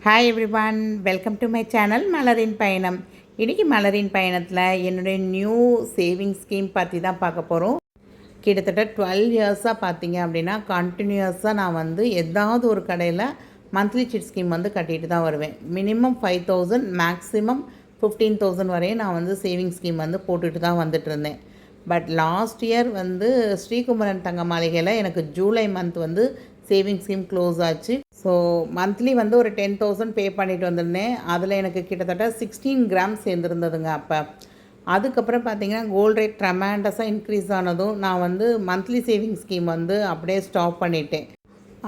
Hi everyone, welcome to my channel மலரின் பயணம். இன்றைக்கி மலரின் பயணத்தில் என்னுடைய நியூ சேவிங் ஸ்கீம் பற்றி தான் பார்க்க போகிறோம். கிட்டத்தட்ட 12 இயர்ஸாக பார்த்தீங்க அப்படின்னா கண்டினியூஸாக நான் வந்து ஏதாவது ஒரு கடையில் மந்த்லி சிட் ஸ்கீம் வந்து கட்டிட்டு தான் வருவேன். மினிமம் 5,000 மேக்ஸிமம் 15,000 வரையும் நான் வந்து சேவிங் ஸ்கீம் வந்து போட்டுட்டு தான் வந்துட்டு இருந்தேன். பட் லாஸ்ட் இயர் வந்து ஸ்ரீகுமரன் தங்க மாளிகையில் எனக்கு ஜூலை மந்த் வந்து சேவிங் ஸ்கீம் க்ளோஸ் ஆச்சு. ஸோ மந்த்லி வந்து ஒரு 10,000 பே பண்ணிட்டு வந்திருந்தேன். அதில் எனக்கு கிட்டத்தட்ட 16 கிராம்ஸ் சேர்ந்துருந்ததுங்க. அப்போ அதுக்கப்புறம் பார்த்திங்கன்னா கோல்டு ரேட் ட்ரெமெண்டஸாக இன்க்ரீஸ் ஆனதும் நான் வந்து மந்த்லி சேவிங் ஸ்கீம் வந்து அப்படியே ஸ்டாப் பண்ணிட்டேன்.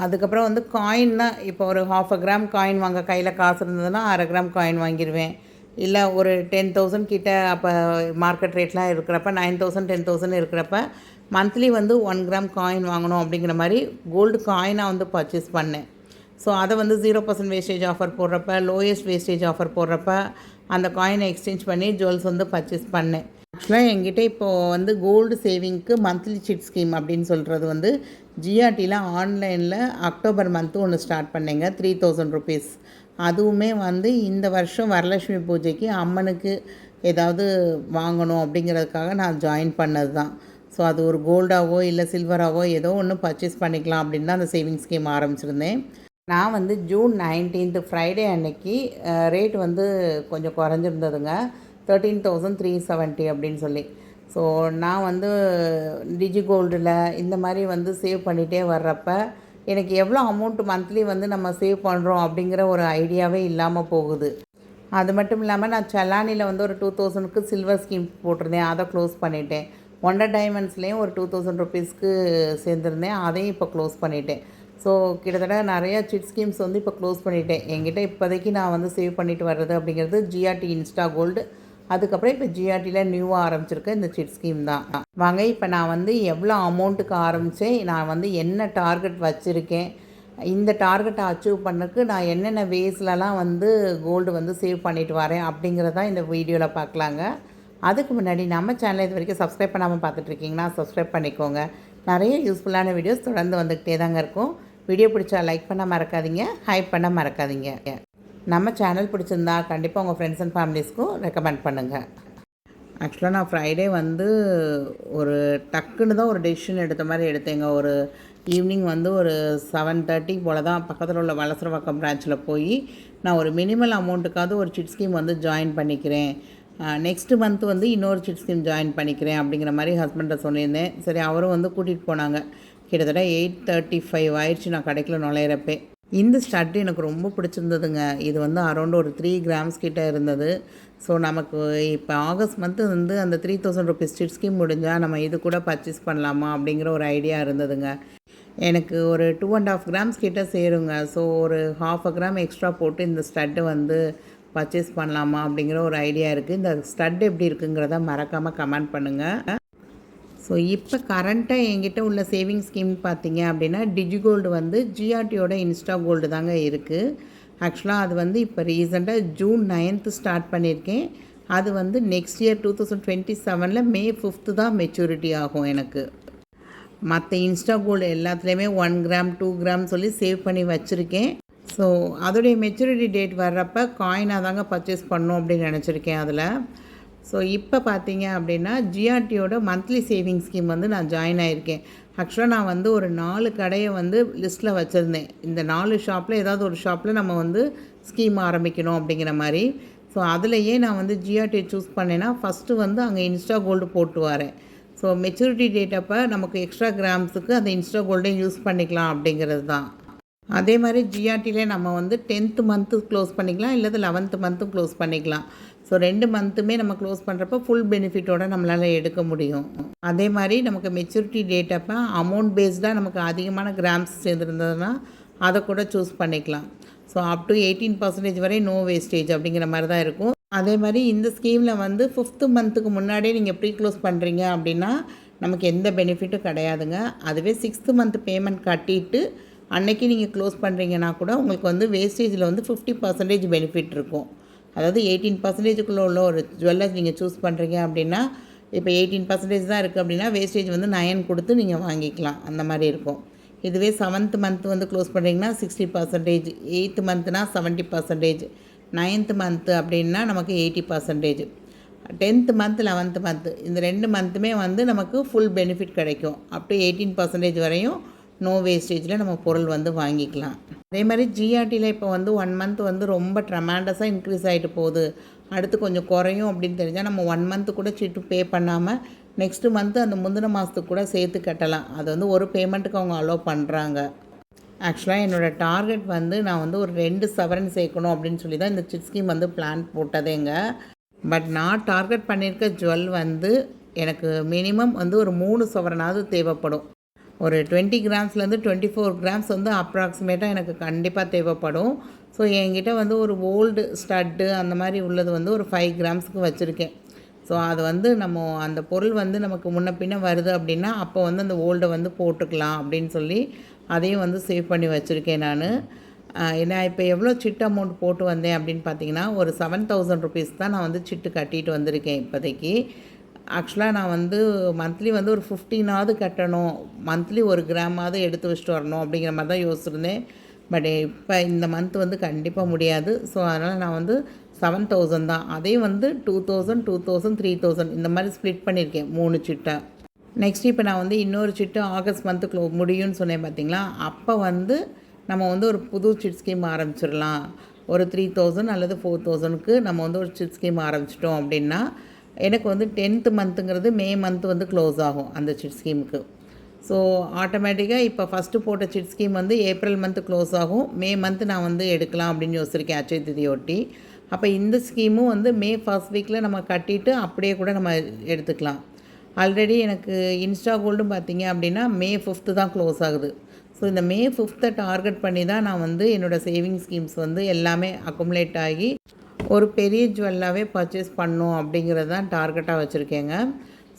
அதுக்கப்புறம் வந்து காயின் தான், இப்போ ஒரு 1/2 கிராம் காயின் வாங்க கையில் காசு இருந்ததுன்னா 1/2 கிராம் காயின் வாங்கிடுவேன். இல்லை ஒரு 10,000 கிட்ட அப்போ மார்க்கெட் ரேட்லாம் இருக்கிறப்ப 9,000 10,000 இருக்கிறப்ப மந்த்லி வந்து 1 கிராம் காயின் வாங்கணும் அப்படிங்கிற மாதிரி கோல்டு காயினாக வந்து பர்ச்சேஸ் பண்ணேன். ஸோ அதை வந்து 0% வேஸ்டேஜ் ஆஃபர் போடுறப்ப, லோயஸ்ட் வேஸ்டேஜ் ஆஃபர் போடுறப்ப அந்த காயினை எக்ஸ்சேஞ்ச் பண்ணி ஜுவல்ஸ் வந்து பர்ச்சேஸ் பண்ணேன். ஆக்சுவலாக என்கிட்ட இப்போது வந்து கோல்டு சேவிங்க்கு மந்த்லி சிட் ஸ்கீம் அப்படின்னு சொல்கிறது வந்து ஜிஆர்டியில் ஆன்லைனில் அக்டோபர் மந்த்து ஒன்று ஸ்டார்ட் பண்ணேங்க, 3,000 ருபீஸ். அதுவுமே வந்து இந்த வருஷம் வரலட்சுமி பூஜைக்கு அம்மனுக்கு ஏதாவது வாங்கணும் அப்படிங்கிறதுக்காக நான் ஜாயின் பண்ணது தான். ஸோ அது ஒரு கோல்டாவோ இல்லை சில்வராகவோ ஏதோ ஒன்று பர்ச்சேஸ் பண்ணிக்கலாம் அப்படின்னு தான் அந்த சேவிங் ஸ்கீம் ஆரம்பிச்சிருந்தேன். நான் வந்து ஜூன் 19 ஃப்ரைடே அன்னைக்கு ரேட் வந்து கொஞ்சம் குறைஞ்சிருந்ததுங்க, 13,370 அப்படின்னு சொல்லி. ஸோ நான் வந்து டிஜி கோல்டில் இந்த மாதிரி வந்து சேவ் பண்ணிகிட்டே வர்றப்ப எனக்கு எவ்வளோ அமௌண்ட் மந்த்லி வந்து நம்ம சேவ் பண்ணுறோம் அப்படிங்கிற ஒரு ஐடியாவே இல்லாமல் போகுது. அது மட்டும் இல்லாமல் நான் செலானியில் வந்து ஒரு 2,000க்கு சில்வர் ஸ்கீம் போட்டிருந்தேன், அதை க்ளோஸ் பண்ணிட்டேன். ஒண்டர் டைமண்ட்ஸ்லேயும் ஒரு 2,000 ருபீஸ்க்கு சேர்ந்துருந்தேன், அதையும் இப்போ க்ளோஸ் பண்ணிட்டேன். ஸோ கிட்டத்தட்ட நிறையா சிட் ஸ்கீம்ஸ் வந்து இப்போ க்ளோஸ் பண்ணிட்டேன். என்கிட்ட இப்போதைக்கு நான் வந்து சேவ் பண்ணிட்டு வர்றது அப்படிங்கிறது ஜிஆர்டி இன்ஸ்டா கோல்டு, அதுக்கப்புறம் இப்போ ஜிஆர்டியில் நியூவாக ஆரம்பிச்சிருக்க இந்த சிட் ஸ்கீம் தான். வாங்க இப்போ நான் வந்து எவ்வளோ அமௌண்ட்டுக்கு ஆரம்பித்தேன், நான் வந்து என்ன டார்கெட் வச்சுருக்கேன், இந்த டார்கெட்டை அச்சீவ் பண்ணக்கு நான் என்னென்ன வேஸ்லலாம் வந்து கோல்டு வந்து சேவ் பண்ணிட்டு வரேன் அப்படிங்கிறதான் இந்த வீடியோவில் பார்க்கலாங்க. அதுக்கு முன்னாடி நம்ம சேனலை இது வரைக்கும் சப்ஸ்கிரைப் பண்ணாமல் பார்த்துட்ருக்கீங்கன்னா சப்ஸ்கிரைப் பண்ணிக்கோங்க. நிறைய யூஸ்ஃபுல்லான வீடியோஸ் தொடர்ந்து வந்துக்கிட்டே தாங்க இருக்கும். வீடியோ பிடிச்சா லைக் பண்ண மறக்காதீங்க, ஹைப் பண்ண மறக்காதீங்க. நம்ம சேனல் பிடிச்சிருந்தா கண்டிப்பாக உங்கள் ஃப்ரெண்ட்ஸ் அண்ட் ஃபேமிலிஸ்க்கும் ரெக்கமெண்ட் பண்ணுங்கள். ஆக்சுவலாக நான் ஃப்ரைடே வந்து ஒரு டக்குன்னு தான் ஒரு டெசிஷன் எடுத்த மாதிரி எடுத்தேங்க. ஒரு ஈவினிங் வந்து ஒரு 7:30 போல் தான் பக்கத்தில் உள்ள வலசரவாக்கம் பிரான்ச்சில் போய் நான் ஒரு மினிமல் அமௌண்ட்டுக்காவது ஒரு சிட் ஸ்கீம் வந்து ஜாயின் பண்ணிக்கிறேன், நெக்ஸ்ட்டு மந்த்து வந்து இன்னொரு சிட் ஸ்கீம் ஜாயின் பண்ணிக்கிறேன் அப்படிங்கிற மாதிரி ஹஸ்பண்டை சொல்லியிருந்தேன். சரி, அவரும் வந்து கூட்டிகிட்டு போனாங்க. கிட்டத்தட்ட 8:35 ஆயிடுச்சு நான் கடைக்குள்ள நுழையிறப்பே. இந்த ஸ்டட் எனக்கு ரொம்ப பிடிச்சிருந்ததுங்க. இது வந்து அரௌண்ட் ஒரு 3 கிராம்ஸ் கிட்டே இருந்தது. ஸோ நமக்கு இப்போ ஆகஸ்ட் மந்த்து வந்து அந்த 3,000 ருபீஸ் சிட் ஸ்கீம் முடிஞ்சால் நம்ம இது கூட பர்ச்சேஸ் பண்ணலாமா அப்படிங்கிற ஒரு ஐடியா இருந்ததுங்க. எனக்கு ஒரு 2.5 கிராம்ஸ் கிட்டே சேருங்க. ஸோ ஒரு 1/2 கிராம் எக்ஸ்ட்ரா போட்டு இந்த ஸ்டட்டு வந்து பர்ச்சேஸ் பண்ணலாமா அப்படிங்கிற ஒரு ஐடியா இருக்குது. இந்த ஸ்டட் எப்படி இருக்குங்கிறத மறக்காமல் கமெண்ட் பண்ணுங்கள். ஸோ இப்போ கரண்ட்டாக என்கிட்ட உள்ள சேவிங் ஸ்கீம் பார்த்தீங்க அப்படின்னா டிஜிகோல்டு வந்து ஜிஆர்டியோட இன்ஸ்டா கோல்டு தாங்க இருக்குது. ஆக்சுவலாக அது வந்து இப்போ ரீசெண்டாக ஜூன் 9 ஸ்டார்ட் பண்ணியிருக்கேன். அது வந்து நெக்ஸ்ட் இயர் 2027 மே 5 தான் மெச்சூரிட்டி ஆகும் எனக்கு. மற்ற இன்ஸ்டா கோல்டு எல்லாத்துலேயுமே 1 கிராம் 2 கிராம் சொல்லி சேவ் பண்ணி வச்சுருக்கேன். ஸோ அதோடைய மெச்சூரிட்டி டேட் வர்றப்போ காயினாக தாங்க பர்ச்சேஸ் பண்ணணும் அப்படின்னு நினச்சிருக்கேன் அதில். ஸோ இப்போ பார்த்தீங்க அப்படின்னா ஜிஆர்டியோட மந்த்லி சேவிங் ஸ்கீம் வந்து நான் ஜாயின் ஆகியிருக்கேன். ஆக்சுவலாக நான் வந்து ஒரு 4 கடையை வந்து லிஸ்ட்டில் வச்சுருந்தேன். இந்த 4 ஷாப்பில் ஏதாவது ஒரு ஷாப்பில் நம்ம வந்து ஸ்கீம் ஆரம்பிக்கணும் அப்படிங்கிற மாதிரி. ஸோ அதுலேயே நான் வந்து ஜிஆர்டியை சூஸ் பண்ணேன்னா ஃபஸ்ட்டு வந்து அங்கே இன்ஸ்டா கோல்டு போட்டு வரேன். ஸோ மெச்சூரிட்டி டேட் அப்போ நமக்கு எக்ஸ்ட்ரா கிராம்ஸுக்கு அந்த இன்ஸ்டா கோல்டையும் யூஸ் பண்ணிக்கலாம் அப்படிங்கிறது தான். அதே மாதிரி ஜிஆர்டிலே நம்ம வந்து 10th மந்த்து க்ளோஸ் பண்ணிக்கலாம், இல்லை 11th மந்த்தும் க்ளோஸ் பண்ணிக்கலாம். ஸோ 2 மந்த்துமே நம்ம க்ளோஸ் பண்ணுறப்போ ஃபுல் பெனிஃபிட்டோடு நம்மளால் எடுக்க முடியும். அதே மாதிரி நமக்கு மெச்சூரிட்டி டேட் அப்போ அமௌண்ட் பேஸ்டாக நமக்கு அதிகமான கிராம்ஸ் சேர்ந்துருந்ததுன்னா அதை கூட சூஸ் பண்ணிக்கலாம். ஸோ அப் டு 18% வரை நோ வேஸ்டேஜ் அப்படிங்கிற மாதிரி தான் இருக்கும். அதே மாதிரி இந்த ஸ்கீமில் வந்து 5th மந்த்துக்கு முன்னாடியே நீங்கள் ப்ரீ க்ளோஸ் பண்ணுறீங்க அப்படின்னா நமக்கு எந்த பெனிஃபிட்டும் கிடையாதுங்க. அதுவே 6th மந்த் பேமெண்ட் கட்டிட்டு அன்னைக்கு நீங்கள் க்ளோஸ் பண்ணுறீங்கன்னா கூட உங்களுக்கு வந்து வேஸ்டேஜில் வந்து 50% பெனிஃபிட் இருக்கும். அதாவது 18%க்குள்ளே உள்ள ஒரு ஜுவல்லர்ஸ் நீங்கள் சூஸ் பண்ணுறீங்க அப்படின்னா இப்போ 18% தான் இருக்குது அப்படின்னா வேஸ்டேஜ் வந்து 9 கொடுத்து நீங்கள் வாங்கிக்கலாம், அந்த மாதிரி இருக்கும். இதுவே 7th மந்த் வந்து க்ளோஸ் பண்ணுறீங்கன்னா 60%, 8th மந்த்னா 70%, 9th மந்த்து அப்படின்னா நமக்கு 80%, 10th மந்த் 11th மந்த் இந்த 2 மந்த்துமே வந்து நமக்கு ஃபுல் பெனிஃபிட் கிடைக்கும். அப் டு 18% வரையும் நோ வேஸ்டேஜில் நம்ம பொருள் வந்து வாங்கிக்கலாம். அதே மாதிரி ஜிஆர்டியில் இப்போ வந்து 1 மந்த் வந்து ரொம்ப ட்ரமாண்டஸாக இன்க்ரீஸ் ஆகிட்டு போகுது, அடுத்து கொஞ்சம் குறையும் அப்படின்னு தெரிஞ்சால் நம்ம 1 மந்த்து கூட சீட்டு பே பண்ணாமல் நெக்ஸ்ட்டு மந்த்து அந்த முந்தின மாதத்துக்கு கூட சேர்த்து கட்டலாம். அது வந்து ஒரு பேமெண்ட்டுக்கு அவங்க அலோவ் பண்ணுறாங்க. ஆக்சுவலாக என்னோடய டார்கெட் வந்து நான் வந்து ஒரு 2 சவரன் சேர்க்கணும் அப்படின்னு சொல்லி தான் இந்த சிட் ஸ்கீம் வந்து பிளான் போட்டதேங்க. பட் நான் டார்கெட் பண்ணியிருக்க ஜுவல் வந்து எனக்கு மினிமம் வந்து ஒரு 3 சவரனாவது தேவைப்படும். ஒரு 20 கிராம்ஸ்லேருந்து 24 கிராம்ஸ் வந்து அப்ராக்சிமேட்டாக எனக்கு கண்டிப்பாக தேவைப்படும். ஸோ என்கிட்ட வந்து ஒரு ஓல்டு ஸ்டட்டு அந்த மாதிரி உள்ளது வந்து ஒரு 5 கிராம்ஸுக்கு வச்சுருக்கேன். ஸோ அது வந்து நம்ம அந்த பொருள் வந்து நமக்கு முன்ன பின்ன வருது அப்படின்னா அப்போ வந்து அந்த ஓல்டை வந்து போட்டுக்கலாம் அப்படின்னு சொல்லி அதையும் வந்து சேவ் பண்ணி வச்சுருக்கேன் நான். ஏன்னா இப்போ எவ்வளோ சிட்டு அமௌண்ட் போட்டு வந்தேன் அப்படின்னு பார்த்தீங்கன்னா ஒரு 7,000 ருபீஸ் தான் நான் வந்து சிட்டு கட்டிட்டு வந்திருக்கேன் இப்போதைக்கு. ஆக்சுவலாக நான் வந்து மந்த்லி வந்து ஒரு 15ஆவது கட்டணும், மந்த்லி 1 கிராமாவது எடுத்து வச்சுட்டு வரணும் அப்படிங்கிற மாதிரி தான் யோசிச்சிருந்தேன். பட் இப்போ இந்த மந்த் வந்து கண்டிப்பாக முடியாது. ஸோ அதனால் நான் வந்து 7,000 தான், அதே வந்து 2,000, 2,000, 3,000 இந்த மாதிரி ஸ்ப்ளிட் பண்ணியிருக்கேன் 3 சிட்டை. நெக்ஸ்ட் இப்போ நான் வந்து இன்னொரு சிட்டு ஆகஸ்ட் மந்த்துக்கு முடியும்னு சொன்னேன் பார்த்தீங்களா, அப்போ வந்து நம்ம வந்து ஒரு புது சிட் ஸ்கீம் ஆரம்பிச்சிடலாம். ஒரு 3,000 அல்லது 4,000க்கு நம்ம வந்து ஒரு சிட் ஸ்கீம் ஆரம்பிச்சிட்டோம் அப்படின்னா எனக்கு வந்து 10th மந்த்துங்கிறது மே மந்த் வந்து க்ளோஸ் ஆகும் அந்த சிட் ஸ்கீமுக்கு. ஸோ ஆட்டோமேட்டிக்காக இப்போ ஃபஸ்ட்டு போட்ட சிட் ஸ்கீம் வந்து ஏப்ரல் மந்த்து க்ளோஸ் ஆகும், மே மந்த்து நான் வந்து எடுக்கலாம் அப்படின்னு யோசிச்சிருக்கேன் அட்சய திதியொட்டி. அப்போ இந்த ஸ்கீமும் வந்து மே ஃபர்ஸ்ட் வீக்கில் நம்ம கட்டிட்டு அப்படியே கூட நம்ம எடுத்துக்கலாம். ஆல்ரெடி எனக்கு இன்ஸ்டா கோல்டும் பார்த்தீங்க அப்படின்னா மே 5th தான் க்ளோஸ் ஆகுது. ஸோ இந்த மே 5th டார்கெட் பண்ணி தான் நான் வந்து என்னோடய சேவிங் ஸ்கீம்ஸ் வந்து எல்லாமே அக்குமுலேட் ஆகி ஒரு பெரிய ஜுவல்லாகவே பர்ச்சேஸ் பண்ணணும் அப்படிங்கிறது தான் டார்கெட்டாக வச்சுருக்கேங்க.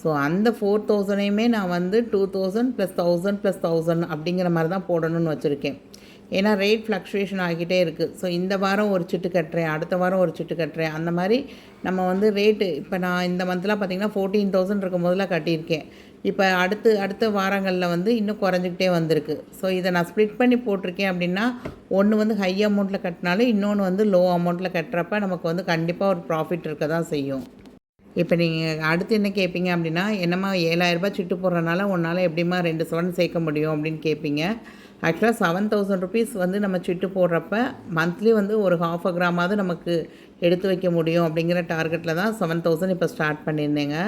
ஸோ அந்த 4,000ஐயுமே நான் வந்து 2,000 + 1,000 + 1,000 அப்படிங்கிற மாதிரி தான் போடணும்னு வச்சுருக்கேன். ஏன்னா ரேட் ஃப்ளக்ஷுவேஷன் ஆகிட்டே இருக்குது. ஸோ இந்த வாரம் ஒரு சிட்டு கட்டுறேன், அடுத்த வாரம் ஒரு சிட்டு கட்டுறேன், அந்த மாதிரி நம்ம வந்து ரேட்டு இப்போ நான் இந்த மந்த்லாம் பார்த்திங்கன்னா 14,000 இருக்கும் போதெல்லாம் கட்டியிருக்கேன். இப்போ அடுத்த வாரங்களில் வந்து இன்னும் குறைஞ்சிக்கிட்டே வந்திருக்கு. ஸோ இதை நான் ஸ்ப்ளிட் பண்ணி போட்டிருக்கேன் அப்படின்னா ஒன்று வந்து ஹை அமௌண்ட்டில் கட்டினாலும் இன்னொன்று வந்து லோ அமௌண்ட்டில் கட்டுறப்ப நமக்கு வந்து கண்டிப்பாக ஒரு ப்ராஃபிட் இருக்க தான் செய்யும். இப்போ நீங்கள் அடுத்து என்ன கேட்பீங்க அப்படின்னா, என்னம்மா 7,000 சிட்டு போடுறதுனால உன்னால் எப்படிம்மா 2 சவரன் சேர்க்க முடியும் அப்படின்னு கேட்பீங்க. ஆக்சுவலாக 7,000 ருபீஸ் வந்து நம்ம சிட்டு போடுறப்ப மந்த்லி வந்து ஒரு 1/2 கிராமாவது நமக்கு எடுத்து வைக்க முடியும் அப்படிங்கிற டார்கெட்டில் தான் 7,000 இப்போ ஸ்டார்ட் பண்ணியிருந்தேங்க.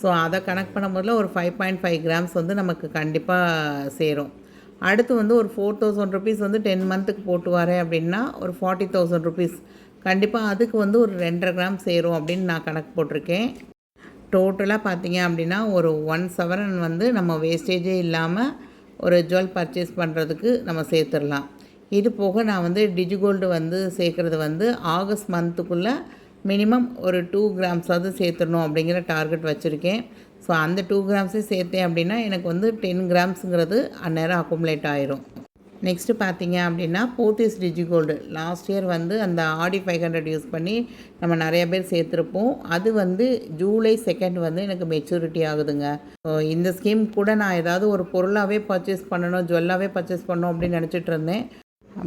ஸோ அதை கணக்கு பண்ணும்போதில் ஒரு 5.5 கிராம்ஸ் வந்து நமக்கு கண்டிப்பாக சேரும். அடுத்து வந்து ஒரு 4,000 ருபீஸ் வந்து 10 மந்த்துக்கு போட்டு வரேன் அப்படின்னா ஒரு 40,000 ருபீஸ் கண்டிப்பாக அதுக்கு வந்து ஒரு 2.5 கிராம் சேரும் அப்படின்னு நான் கணக்கு போட்டிருக்கேன். டோட்டலாக பார்த்தீங்க அப்படின்னா ஒரு 1 சவரன் வந்து நம்ம வேஸ்டேஜே இல்லாமல் ஒரு ஜுவல் பர்ச்சேஸ் பண்ணுறதுக்கு நம்ம சேர்த்துடலாம். இது போக நான் வந்து டிஜிகோல்டு வந்து சேர்க்குறது வந்து ஆகஸ்ட் மந்த்துக்குள்ளே மினிமம் ஒரு 2 கிராம்ஸாவது சேர்த்துடணும் அப்படிங்கிற டார்கெட் வச்சுருக்கேன். ஸோ அந்த 2 கிராம்ஸே சேர்த்தேன் அப்படின்னா எனக்கு வந்து 10 கிராம்ஸுங்கிறது அந்நேரம் அக்குமுலேட் ஆயிரும். நெக்ஸ்ட்டு பார்த்தீங்க அப்படின்னா போத்தீஸ் டிஜிகோல்டு லாஸ்ட் இயர் வந்து அந்த ஆடி 500 யூஸ் பண்ணி நம்ம நிறைய பேர் சேர்த்துருப்போம். அது வந்து ஜூலை 2 வந்து எனக்கு மெச்சூரிட்டி ஆகுதுங்க. ஸோ இந்த ஸ்கீம் கூட நான் ஏதாவது ஒரு பொருளாகவே பர்ச்சேஸ் பண்ணணும், ஜுவல்லாகவே பர்ச்சேஸ் பண்ணணும் அப்படின்னு நினச்சிட்டு இருந்தேன்.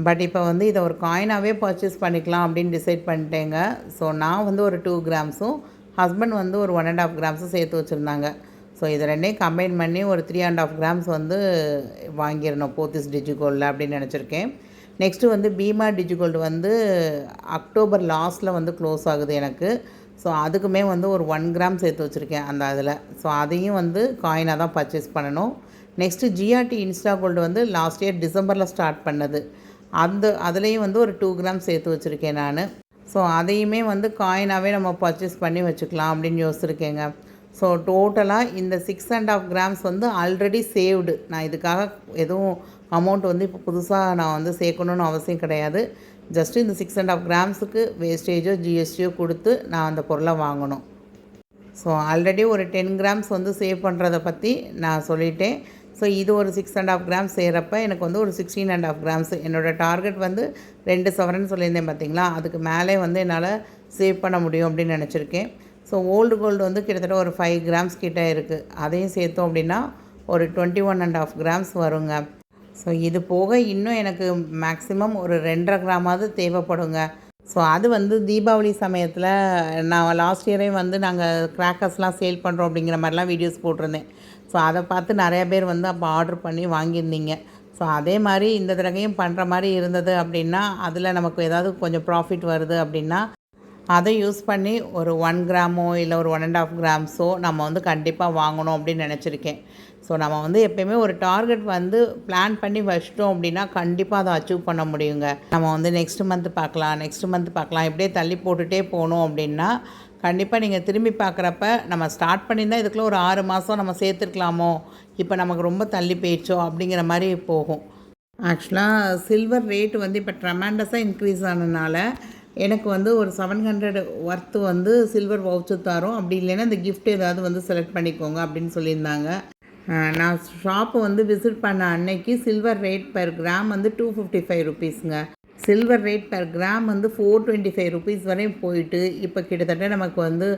பட் இப்போ வந்து இதை ஒரு காயினாகவே பர்ச்சேஸ் பண்ணிக்கலாம் அப்படின்னு டிசைட் பண்ணிட்டேங்க. ஸோ நான் வந்து ஒரு 2 கிராம்ஸும் ஹஸ்பண்ட் வந்து ஒரு 1.5 கிராம்ஸும் சேர்த்து வச்சுருந்தாங்க. ஸோ இது ரெண்டையும் கம்பைன் பண்ணி ஒரு 3.5 கிராம்ஸ் வந்து வாங்கிடணும் போத்தீஸ் டிஜிகோல்டில் அப்படின்னு நினச்சிருக்கேன். நெக்ஸ்ட்டு வந்து பீமா டிஜிகோல்டு வந்து அக்டோபர் லாஸ்ட்டில் வந்து க்ளோஸ் ஆகுது எனக்கு. ஸோ அதுக்குமே வந்து ஒரு 1 கிராம் சேர்த்து வச்சுருக்கேன் அந்த அதில். ஸோ அதையும் வந்து காயினாக தான் பர்ச்சேஸ் பண்ணணும். நெக்ஸ்ட்டு ஜிஆர்டி இன்ஸ்டா கோல்டு வந்து லாஸ்ட் இயர் டிசம்பரில் ஸ்டார்ட் பண்ணது. அதுலேயும் வந்து ஒரு 2 கிராம் சேர்த்து வச்சுருக்கேன் நான். ஸோ அதையுமே வந்து காயினாகவே நம்ம பர்ச்சேஸ் பண்ணி வச்சுக்கலாம் அப்படின்னு யோசிச்சிருக்கேங்க. ஸோ டோட்டலாக இந்த 6.5 கிராம்ஸ் வந்து ஆல்ரெடி சேவ்டு. நான் இதுக்காக எதுவும் அமௌண்ட் வந்து இப்போ புதுசாக நான் வந்து சேர்க்கணுன்னு அவசியம் கிடையாது. ஜஸ்ட்டு இந்த 6.5 கிராம்ஸுக்கு வேஸ்டேஜோ ஜிஎஸ்டியோ கொடுத்து நான் அந்த பொருளை வாங்கணும். ஸோ ஆல்ரெடி ஒரு 10 கிராம்ஸ் வந்து சேவ் பண்ணுறதை பற்றி நான் சொல்லிட்டேன். ஸோ இது ஒரு 6.5 கிராம்ஸ் செய்கிறப்ப எனக்கு வந்து ஒரு 16.5 கிராம்ஸ் என்னோடய டார்கெட் வந்து 2 சவரன் சொல்லியிருந்தேன் பார்த்தீங்களா, அதுக்கு மேலே வந்து என்னால் சேவ் பண்ண முடியும் அப்படின்னு நினச்சிருக்கேன். ஸோ ஓல்டு கோல்டு வந்து கிட்டத்தட்ட ஒரு 5 கிராம்ஸ் கிட்டே இருக்குது. அதையும் சேர்த்தோம் அப்படின்னா ஒரு 21.5 கிராம்ஸ் வருங்க. ஸோ இது போக இன்னும் எனக்கு மேக்ஸிமம் ஒரு 2.5 கிராமாவது தேவைப்படுங்க. ஸோ அது வந்து தீபாவளி சமயத்தில் நான் லாஸ்ட் இயரே வந்து நாங்கள் கிராக்கர்ஸ்லாம் சேல் பண்ணுறோம் அப்படிங்கிற மாதிரிலாம் வீடியோஸ் போட்டிருந்தேன். ஸோ அதை பார்த்து நிறையா பேர் வந்து அப்போ ஆர்டர் பண்ணி வாங்கியிருந்தீங்க. ஸோ அதே மாதிரி இந்த தடவையும் பண்ணுற மாதிரி இருந்தது அப்படின்னா, அதில் நமக்கு ஏதாவது கொஞ்சம் ப்ராஃபிட் வருது அப்படின்னா, அதை யூஸ் பண்ணி ஒரு 1 கிராமோ இல்லை ஒரு 1.5 கிராம்ஸோ நம்ம வந்து கண்டிப்பாக வாங்கணும் அப்படின்னு நினச்சிருக்கேன். ஸோ நம்ம வந்து எப்போயுமே ஒரு டார்கெட் வந்து பிளான் பண்ணி வச்சிட்டோம் அப்படின்னா கண்டிப்பாக அதை அச்சீவ் பண்ண முடியுங்க. நம்ம வந்து நெக்ஸ்ட் மந்த் பார்க்கலாம் இப்படியே தள்ளி போட்டுகிட்டே போனோம் அப்படின்னா கண்டிப்பாக நீங்கள் திரும்பி பார்க்குறப்ப நம்ம ஸ்டார்ட் பண்ணியிருந்தால் இதுக்குள்ளே ஒரு 6 மாதம் நம்ம சேர்த்துருக்கலாமோ, இப்போ நமக்கு ரொம்ப தள்ளி போயிடுச்சோ அப்படிங்கிற மாதிரி போகும். ஆக்சுவலாக சில்வர் ரேட்டு வந்து இப்போ ட்ரெமெண்டஸாக இன்க்ரீஸ் ஆனதுனால எனக்கு வந்து ஒரு 700 ஒர்த்து வந்து சில்வர் வவுச்சர் தரோம். அப்படி இல்லைன்னா இந்த கிஃப்ட் ஏதாவது வந்து செலக்ட் பண்ணிக்கோங்க அப்படின்னு சொல்லியிருந்தாங்க. நான் ஷாப்பு வந்து விசிட் பண்ண அன்னைக்கு சில்வர் ரேட் பெர் கிராம் வந்து 255 ருபீஸுங்க. சில்வர் ரேட் பெர் கிராம் வந்து 425 ருபீஸ் வரையும் போயிட்டு இப்போ கிட்டத்தட்ட நமக்கு வந்து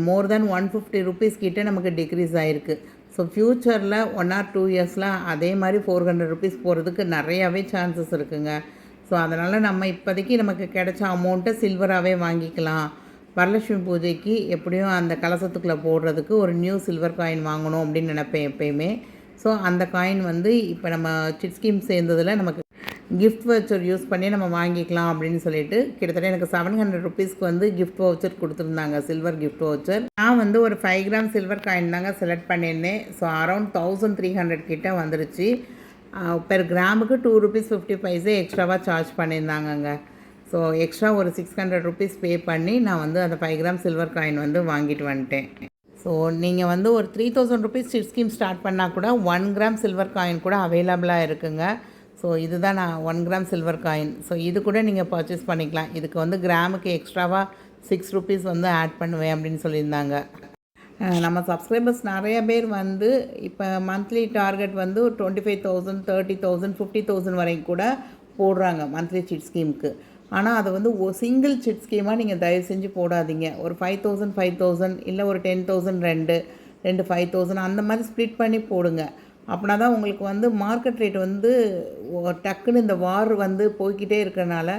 மோர் தென் 150 ருபீஸ் கிட்டே நமக்கு டிக்ரீஸ் ஆகிருக்கு. ஸோ ஃப்யூச்சரில் 1 or 2 இயர்ஸில் அதே மாதிரி 400 ருபீஸ் போகிறதுக்கு நிறையாவே சான்சஸ் இருக்குங்க. ஸோ அதனால் நம்ம இப்போதைக்கு நமக்கு கிடைச்ச அமௌண்ட்டை சில்வராகவே வாங்கிக்கலாம். வரலட்சுமி பூஜைக்கு எப்படியும் அந்த கலசத்துக்குள்ளே போடுறதுக்கு ஒரு நியூ சில்வர் காயின் வாங்கணும் அப்படின்னு நினைப்பேன் எப்போயுமே. ஸோ அந்த காயின் வந்து இப்போ நம்ம சிட் ஸ்கீம் சேர்ந்ததில் நமக்கு கிஃப்ட் வவுச்சர் யூஸ் பண்ணி நம்ம வாங்கிக்கலாம் அப்படின்னு சொல்லிட்டு கிட்டத்தட்ட எனக்கு 700 ருபீஸ்க்கு வந்து கிஃப்ட் வவுச்சர் கொடுத்துருந்தாங்க, சில்வர் கிஃப்ட் வவுச்சர். நான் வந்து ஒரு 5 கிராம் சில்வர் காயின் தாங்க செலக்ட் பண்ணியிருந்தேன். ஸோ அரௌண்ட் 1300 கிட்டே வந்துருச்சு. பெர் கிராமுக்கு 2 ருபீஸ் 50 பைசே எக்ஸ்ட்ராவாக சார்ஜ் பண்ணியிருந்தாங்கங்க. ஸோ எக்ஸ்ட்ரா ஒரு 600 ருபீஸ் பே பண்ணி நான் வந்து அந்த 5 கிராம் சில்வர் காயின் வந்து வாங்கிட்டு வந்துட்டேன். ஸோ நீங்கள் வந்து ஒரு 3000 ருபீஸ் சிட் ஸ்கீம் ஸ்டார்ட் பண்ணால் கூட 1 கிராம் சில்வர் காயின் கூட அவைலபிளாக இருக்குங்க. ஸோ இதுதான் நான் 1 கிராம் சில்வர் காயின். ஸோ இது கூட நீங்கள் பர்ச்சேஸ் பண்ணிக்கலாம். இதுக்கு வந்து கிராமுக்கு எக்ஸ்ட்ராவாக 6 ருபீஸ் வந்து ஆட் பண்ணுவேன் அப்படின்னு சொல்லியிருந்தாங்க. நம்ம சப்ஸ்கிரைபர்ஸ் நிறைய பேர் வந்து இப்போ மந்த்லி டார்கெட் வந்து 25,000 30,000 50,000 வரைக்கும் கூட போடுறாங்க மந்த்லி சிட் ஸ்கீமுக்கு. ஆனால் அதை வந்து சிங்கிள் சிட் ஸ்கீமாக நீங்கள் தயவு செஞ்சு போடாதீங்க. ஒரு 5,000 5,000 இல்லை ஒரு 10,000 2 5,000 அந்த மாதிரி ஸ்ப்ளிட் பண்ணி போடுங்க. அப்படின்னா தான் உங்களுக்கு வந்து மார்க்கெட் ரேட் வந்து டக்குன்னு இந்த வார் வந்து போய்கிட்டே இருக்கிறனால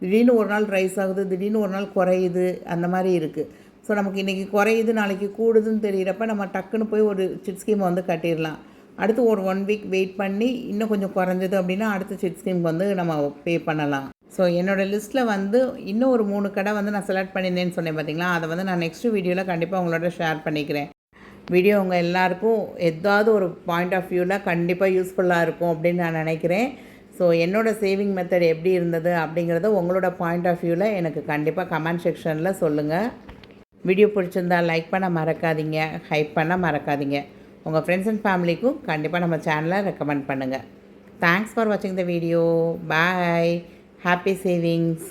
திடீர்னு ஒரு நாள் ரைஸ் ஆகுது, திடீர்னு ஒரு நாள் குறையுது, அந்த மாதிரி இருக்குது. ஸோ நமக்கு இன்றைக்கி குறையுது நாளைக்கு கூடுதுன்னு தெரிகிறப்ப நம்ம டக்குன்னு போய் ஒரு சிட் ஸ்கீமை வந்து கட்டிடலாம். அடுத்து ஒரு 1 வீக் வெயிட் பண்ணி இன்னும் கொஞ்சம் குறைஞ்சது அப்படின்னா அடுத்த சிட் ஸ்கீமுக்கு வந்து நம்ம பே பண்ணலாம். ஸோ என்னோடய லிஸ்ட்டில் வந்து இன்னும் ஒரு 3 கடை வந்து நான் செலக்ட் பண்ணியிருந்தேன்னு சொன்னேன் பார்த்தீங்களா, அதை வந்து நான் நெக்ஸ்ட் வீடியோவில் கண்டிப்பாக உங்களோட ஷேர் பண்ணிக்கிறேன். வீடியோ உங்கள் எல்லாேருக்கும் ஏதாவது ஒரு பாயிண்ட் ஆஃப் வியூவில் கண்டிப்பாக யூஸ்ஃபுல்லாக இருக்கும் அப்படின்னு நான் நினைக்கிறேன். ஸோ என்னோடய சேவிங் மெத்தட் எப்படி இருந்தது அப்படிங்கிறத உங்களோட பாயிண்ட் ஆஃப் வியூவில் எனக்கு கண்டிப்பாக கமெண்ட் செக்ஷனில் சொல்லுங்கள். வீடியோ பிடிச்சிருந்தால் லைக் பண்ண மறக்காதீங்க, ஹைப் பண்ண மறக்காதீங்க. உங்கள் ஃப்ரெண்ட்ஸ் அண்ட் ஃபேமிலிக்கும் கண்டிப்பாக நம்ம சேனலை ரெக்கமெண்ட் பண்ணுங்கள். தேங்க்ஸ் ஃபார் வாட்சிங் the video. Bye. Happy savings.